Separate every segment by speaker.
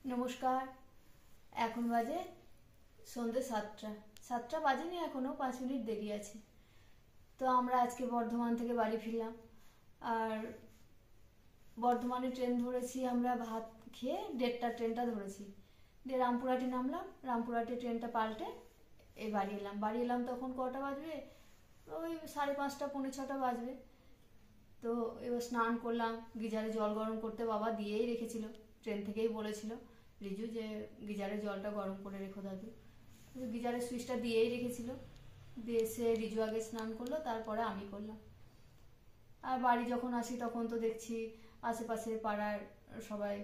Speaker 1: নমস্কার। এখন বাজে সন্ধ্যে 7টা বাজেনি, এখনো 5 মিনিট দেরি আছে। তো আমরা আজকে বর্ধমান থেকে বাড়ি ফিরলাম। আর বর্ধমানে ট্রেন ধরেছি, আমরা ভাত খেয়ে 1:30টার ট্রেনটা ধরেছি। দিয়ে রামপুরহাটে নামলাম, রামপুরহাটে ট্রেনটা পাল্টে বাড়ি এলাম তখন কটা বাজবে, ওই 5:30 পৌনে 6টা বাজবে। তো এবার স্নান করলাম, গিজারে জল গরম করতে বাবা দিয়েই রেখেছিল, ট্রেন থেকেই বলেছিল রিজু যে গিজারে জলটা গরম করে রেখো দাদু। গিজারের সুইচটা দিয়েই রেখেছিল। দিয়ে সে রিজু আগে স্নান করলো, তারপরে আমি করলাম। আর বাড়ি যখন আসি তখন তো দেখছি আশেপাশে পাড়ার সবাই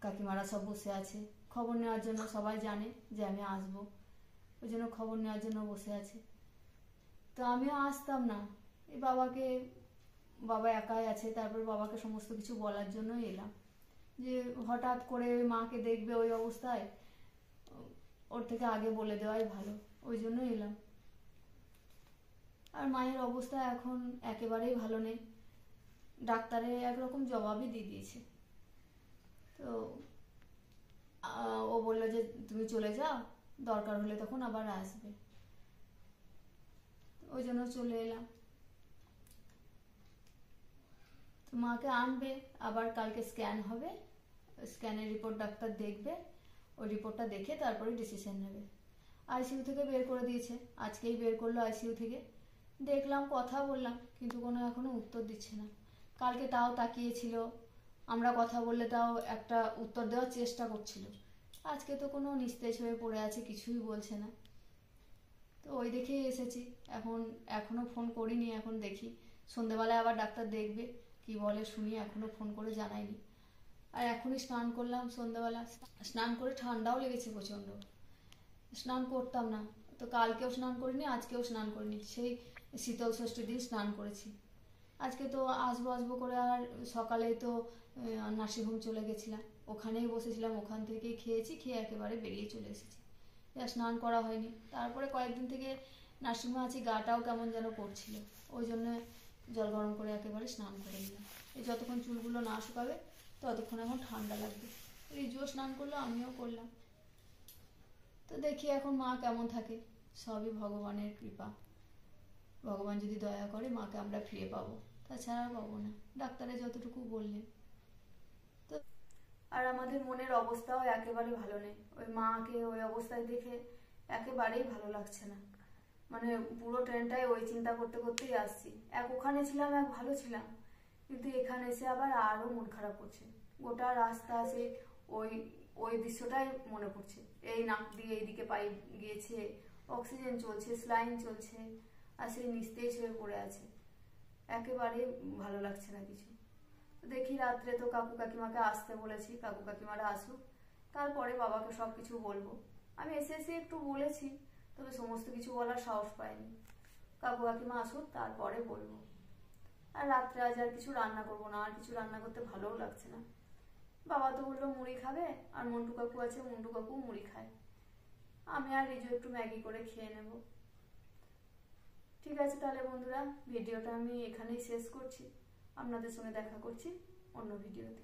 Speaker 1: কাকিমারা সব বসে আছে খবর নেওয়ার জন্য। সবাই জানে যে আমি আসবো, ওই জন্য খবর নেওয়ার জন্য বসে আছে। তো আমিও আসতাম না, এই বাবা একাই আছে, তারপর বাবাকে সমস্ত কিছু বলার জন্যই এলাম যে হঠাৎ করে মাকে দেখবে ওই অবস্থায়, ওর থেকে আগে বলে দেওয়াই ভালো, ওই জন্য এলাম। আর মায়ের অবস্থা এখন একেবারেই ভালো নেই, ডাক্তারে একরকম জবাবই দিয়ে দিয়েছে। তো ও বললো যে তুমি চলে যাও, দরকার হলে তখন আবার আসবে, ওই জন্য চলে এলাম। তো মাকে আনবে, আবার কালকে স্ক্যান হবে, স্ক্যানের রিপোর্ট ডাক্তার দেখবে, ওই রিপোর্টটা দেখে তারপরে ডিসিশন নেবে। আইসিইউ থেকে বের করে দিয়েছে, আজকেই বের করলো আইসিইউ থেকে। দেখলাম, কথা বললাম, কিন্তু কোনো এখনো উত্তর দিচ্ছে না। কালকে তাও তাকিয়েছিল, আমরা কথা বললে তাও একটা উত্তর দেওয়ার চেষ্টা করছিল। আজকে তো কোনো নিস্তেজ হয়ে পড়ে আছে, কিছুই বলছে না। তো ওই দেখেই এসেছি। এখনো ফোন করিনি, এখন দেখি সন্ধেবেলায় আবার ডাক্তার দেখবে, কি বলে শুনি, এখনো ফোন করে জানায়নি। আর এখনই স্নান করলাম সন্ধেবেলা, স্নান করে ঠান্ডাও লেগেছে প্রচণ্ড। স্নান করতাম না, তো কালকেও স্নান করিনি, আজকেও স্নান করিনি, সেই শীতল ষষ্ঠীর দিন স্নান করেছি। আজকে তো আসবো করে, আর সকালে তো নার্সিংহোম চলে গেছিলাম, ওখানেই বসেছিলাম, ওখান থেকেই খেয়েছি, খেয়ে একেবারে বেরিয়ে চলে এসেছি। স্নান করা হয়নি। তারপরে কয়েকদিন থেকে নার্সিংহোমে আছি, গাটাও কেমন যেন করছিল, ওই জন্য জল গরম করে একেবারে স্নান করে নিলাম। এই যতক্ষণ চুলগুলো না শুকাবে ততক্ষণ এখন ঠান্ডা লাগবে। রিজুও স্নান করলো, আমিও করলাম। তো দেখি এখন মা কেমন থাকে, সবই ভগবানের কৃপা। ভগবান যদি দয়া করে মাকে আমরা ফিরে পাবো, তাছাড়া পাবো না, ডাক্তারে যতটুকু বললেন। তো আর আমাদের মনের অবস্থাও একেবারে ভালো নেই, ওই মাকে ওই অবস্থায় দেখে একেবারেই ভালো লাগছে না। মানে পুরো ট্রেনটায় ওই চিন্তা করতে করতেই আসছি। ওখানে ছিলাম, ভালো ছিলাম, কিন্তু এখানে এসে আবার আরো মন খারাপ করছে। গোটা রাস্তা আছে ওই ওই দৃশ্যটাই মনে পড়ছে। এই নাক দিয়ে এইদিকে পাইপ গিয়েছে, অক্সিজেন চলছে, স্লাইন চলছে, আর সেই নিস্তেজ হয়ে পড়ে আছে, একেবারে ভালো লাগছে না কিছু। দেখি রাত্রে তো কাকু কাকিমাকে আসতে বলেছি, কাকু কাকিমারা আসুক, তারপরে বাবাকে সব কিছু বলবো। আমি এসে একটু বলেছি, তবে সমস্ত কিছু বলার সাহস পাইনি। কাকু কাকিমা আসুক, তারপরে বলবো। আর রাত্রে আজ আর কিছু রান্না করবো না, আর কিছু রান্না করতে ভালোও লাগছে না। বাবা তো বললো মুড়ি খাবে, আর মন্টু কাকু আছে, মন্টু কাকু মুড়ি খায়, আমি আর রিজু একটু ম্যাগি করে খেয়ে নেব। ঠিক আছে তাহলে বন্ধুরা, ভিডিওটা আমি এখানেই শেষ করছি। আপনাদের সঙ্গে দেখা করছি অন্য ভিডিওতে।